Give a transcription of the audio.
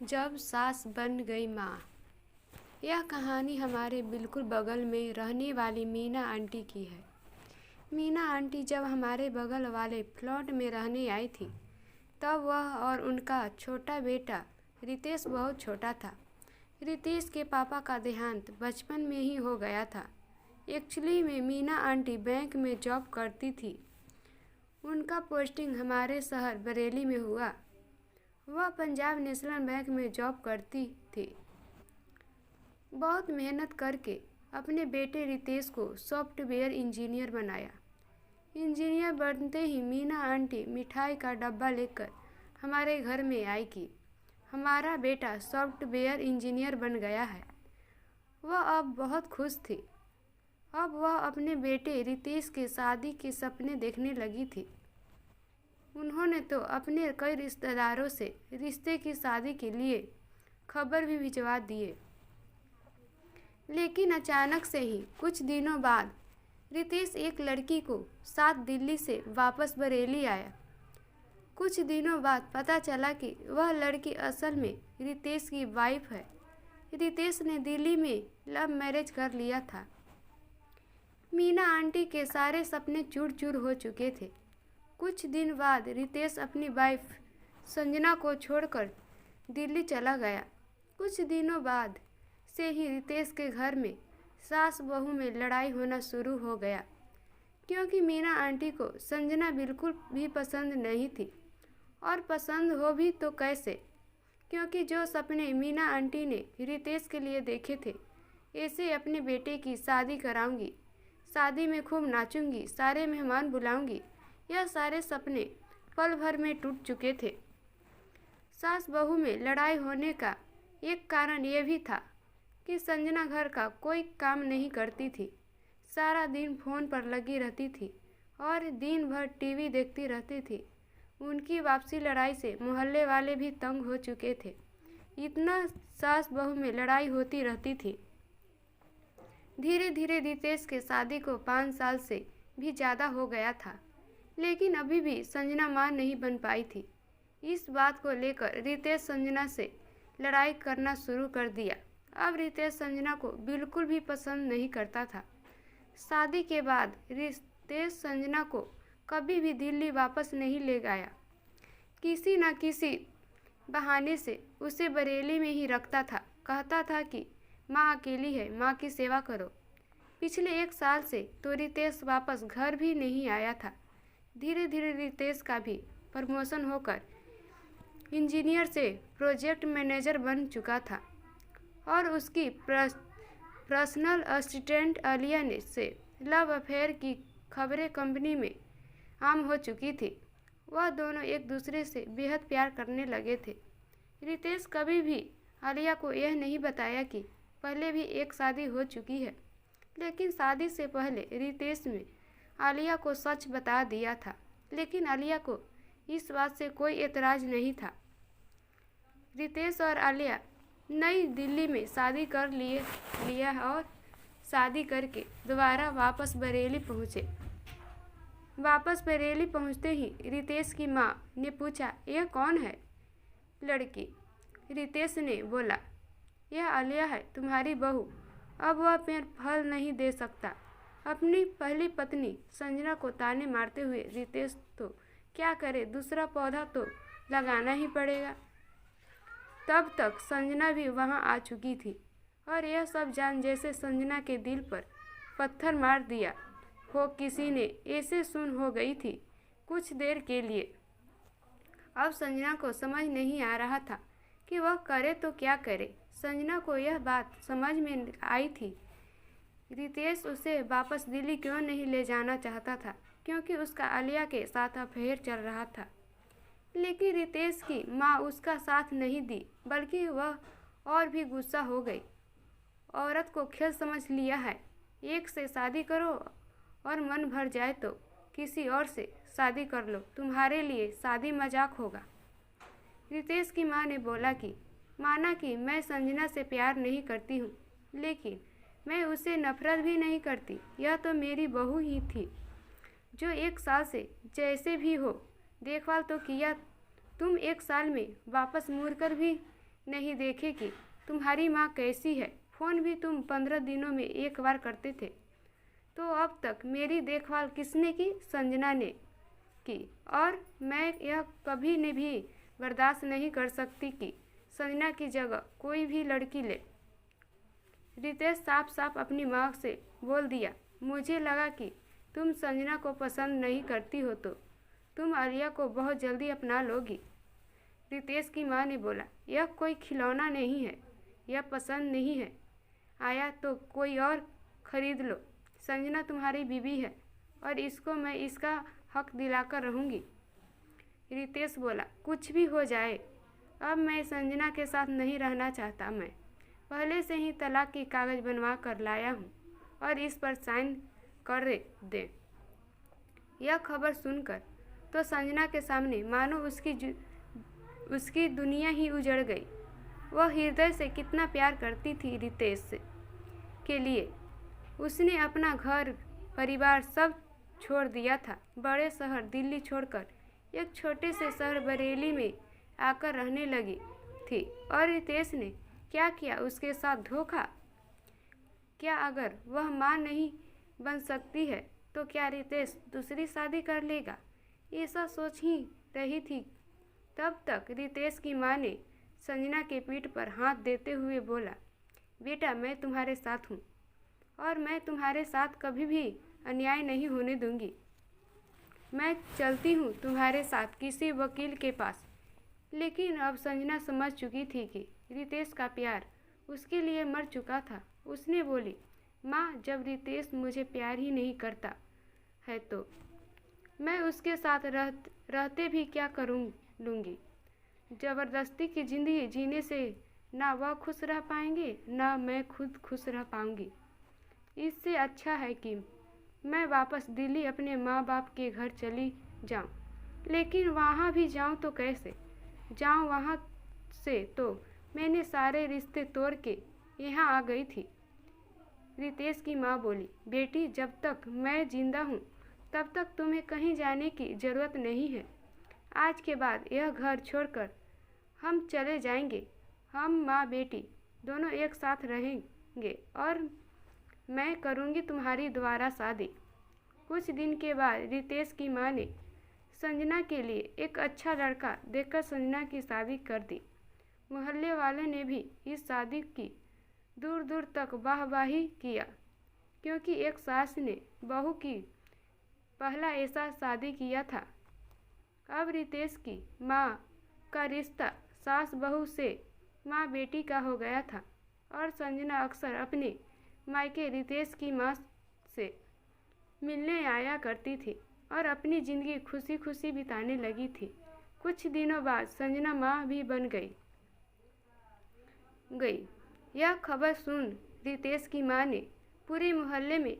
जब सास बन गई माँ। यह कहानी हमारे बिल्कुल बगल में रहने वाली मीना आंटी की है। मीना आंटी जब हमारे बगल वाले प्लॉट में रहने आई थी तब वह और उनका छोटा बेटा रितेश बहुत छोटा था। रितेश के पापा का देहांत बचपन में ही हो गया था। एक्चुअली में मीना आंटी बैंक में जॉब करती थी। उनका पोस्टिंग हमारे शहर बरेली में हुआ। वह पंजाब नेशनल बैंक में जॉब करती थी। बहुत मेहनत करके अपने बेटे रितेश को सॉफ्टवेयर इंजीनियर बनाया। इंजीनियर बनते ही मीना आंटी मिठाई का डब्बा लेकर हमारे घर में आई कि हमारा बेटा सॉफ्टवेयर इंजीनियर बन गया है। वह अब बहुत खुश थी। अब वह अपने बेटे रितेश के शादी के सपने देखने लगी थी। उन्होंने तो अपने कई रिश्तेदारों से रिश्ते की शादी के लिए खबर भी भिजवा दिए। लेकिन अचानक से ही कुछ दिनों बाद रितेश एक लड़की को साथ दिल्ली से वापस बरेली आया। कुछ दिनों बाद पता चला कि वह लड़की असल में रितेश की वाइफ है। रितेश ने दिल्ली में लव मैरिज कर लिया था। मीना आंटी के सारे सपने चूर चूर हो चुके थे। कुछ दिन बाद रितेश अपनी वाइफ संजना को छोड़कर दिल्ली चला गया। कुछ दिनों बाद से ही रितेश के घर में सास बहू में लड़ाई होना शुरू हो गया, क्योंकि मीना आंटी को संजना बिल्कुल भी पसंद नहीं थी। और पसंद हो भी तो कैसे, क्योंकि जो सपने मीना आंटी ने रितेश के लिए देखे थे, ऐसे अपने बेटे की शादी कराऊंगी, शादी में खूब नाचूंगी, सारे मेहमान बुलाऊंगी, यह सारे सपने पल भर में टूट चुके थे। सास बहू में लड़ाई होने का एक कारण यह भी था कि संजना घर का कोई काम नहीं करती थी। सारा दिन फोन पर लगी रहती थी और दिन भर टीवी देखती रहती थी। उनकी वापसी लड़ाई से मोहल्ले वाले भी तंग हो चुके थे। इतना सास बहू में लड़ाई होती रहती थी। धीरे धीरे रितेश के शादी को 5 साल से भी ज़्यादा हो गया था, लेकिन अभी भी संजना मां नहीं बन पाई थी। इस बात को लेकर रितेश संजना से लड़ाई करना शुरू कर दिया। अब रितेश संजना को बिल्कुल भी पसंद नहीं करता था। शादी के बाद रितेश संजना को कभी भी दिल्ली वापस नहीं ले गया। किसी न किसी बहाने से उसे बरेली में ही रखता था। कहता था कि माँ अकेली है, माँ की सेवा करो। पिछले 1 साल से तो रितेश वापस घर भी नहीं आया था। धीरे धीरे रितेश का भी प्रमोशन होकर इंजीनियर से प्रोजेक्ट मैनेजर बन चुका था और उसकी पर्सनल असिस्टेंट आलिया ने से लव अफेयर की खबरें कंपनी में आम हो चुकी थी। वह दोनों एक दूसरे से बेहद प्यार करने लगे थे। रितेश कभी भी आलिया को यह नहीं बताया कि पहले भी एक शादी हो चुकी है, लेकिन शादी से पहले रितेश ने आलिया को सच बता दिया था। लेकिन आलिया को इस बात से कोई एतराज़ नहीं था। रितेश और आलिया नई दिल्ली में शादी कर लिया और शादी करके दोबारा वापस बरेली पहुँचे। वापस बरेली पहुँचते ही रितेश की माँ ने पूछा, यह कौन है लड़की? रितेश ने बोला, यह आलिया है, तुम्हारी बहू। अब वह पेड़ फल नहीं दे सकता। अपनी पहली पत्नी संजना को ताने मारते हुए रितेश तो क्या करे, दूसरा पौधा तो लगाना ही पड़ेगा। तब तक संजना भी वहां आ चुकी थी और यह सब जान जैसे संजना के दिल पर पत्थर मार दिया हो किसी ने, ऐसे सुन हो गई थी कुछ देर के लिए। अब संजना को समझ नहीं आ रहा था कि वह करे तो क्या करे। संजना को यह बात समझ में आई थी, रितेश उसे वापस दिल्ली क्यों नहीं ले जाना चाहता था, क्योंकि उसका आलिया के साथ अफेयर चल रहा था। लेकिन रितेश की माँ उसका साथ नहीं दी, बल्कि वह और भी गुस्सा हो गई। औरत को खेल समझ लिया है, एक से शादी करो और मन भर जाए तो किसी और से शादी कर लो, तुम्हारे लिए शादी मजाक होगा। रितेश की माँ ने बोला कि माना कि मैं संजना से प्यार नहीं करती हूँ, लेकिन मैं उसे नफरत भी नहीं करती। यह तो मेरी बहू ही थी जो 1 साल से जैसे भी हो देखभाल तो किया। तुम 1 साल में वापस मुड़कर भी नहीं देखे कि तुम्हारी माँ कैसी है। फ़ोन भी तुम 15 दिनों में एक बार करते थे। तो अब तक मेरी देखभाल किसने की? संजना ने की। और मैं यह कभी ने भी बर्दाश्त नहीं कर सकती कि संजना की जगह कोई भी लड़की ले। रितेश साफ साफ अपनी माँ से बोल दिया। मुझे लगा कि तुम संजना को पसंद नहीं करती हो तो तुम आलिया को बहुत जल्दी अपना लोगी। रितेश की माँ ने बोला, यह कोई खिलौना नहीं है, यह पसंद नहीं है आया तो कोई और खरीद लो। संजना तुम्हारी बीवी है और इसको मैं इसका हक दिलाकर रहूँगी। रितेश बोला, कुछ भी हो जाए अब मैं संजना के साथ नहीं रहना चाहता। मैं पहले से ही तलाक की कागज़ बनवा कर लाया हूँ और इस पर साइन कर दे। यह खबर सुनकर तो संजना के सामने मानो उसकी दुनिया ही उजड़ गई। वह हृदय से कितना प्यार करती थी रितेश के लिए। उसने अपना घर परिवार सब छोड़ दिया था। बड़े शहर दिल्ली छोड़कर एक छोटे से शहर बरेली में आकर रहने लगी थी। और रितेश ने क्या किया? उसके साथ धोखा। क्या अगर वह माँ नहीं बन सकती है तो क्या रितेश दूसरी शादी कर लेगा? ऐसा सोच ही रही थी तब तक रितेश की माँ ने संजना के पीठ पर हाथ देते हुए बोला, बेटा मैं तुम्हारे साथ हूँ और मैं तुम्हारे साथ कभी भी अन्याय नहीं होने दूंगी। मैं चलती हूँ तुम्हारे साथ किसी वकील के पास। लेकिन अब संजना समझ चुकी थी कि रितेश का प्यार उसके लिए मर चुका था। उसने बोली, माँ जब रितेश मुझे प्यार ही नहीं करता है तो मैं उसके साथ रहते भी क्या लूँगी। ज़बरदस्ती की ज़िंदगी जीने से ना वह खुश रह पाएंगे ना मैं खुद खुश रह पाऊँगी। इससे अच्छा है कि मैं वापस दिल्ली अपने माँ बाप के घर चली जाऊँ। लेकिन वहाँ भी जाऊँ तो कैसे जाऊँ? वहाँ से तो मैंने सारे रिश्ते तोड़ के यहाँ आ गई थी। रितेश की माँ बोली, बेटी जब तक मैं जिंदा हूँ तब तक तुम्हें कहीं जाने की ज़रूरत नहीं है। आज के बाद यह घर छोड़कर हम चले जाएंगे। हम माँ बेटी दोनों एक साथ रहेंगे और मैं करूँगी तुम्हारी दोबारा शादी। कुछ दिन के बाद रितेश की माँ ने संजना के लिए एक अच्छा लड़का देखकर संजना की शादी कर दी। मोहल्ले वालों ने भी इस शादी की दूर दूर तक वाहवाही किया, क्योंकि एक सास ने बहू की पहला ऐसा शादी किया था। अब रितेश की माँ का रिश्ता सास बहू से माँ बेटी का हो गया था और संजना अक्सर अपने मायके रितेश की माँ से मिलने आया करती थी और अपनी ज़िंदगी खुशी खुशी बिताने लगी थी। कुछ दिनों बाद संजना माँ भी बन गई। यह खबर सुन रितेश की माँ ने पूरे मोहल्ले में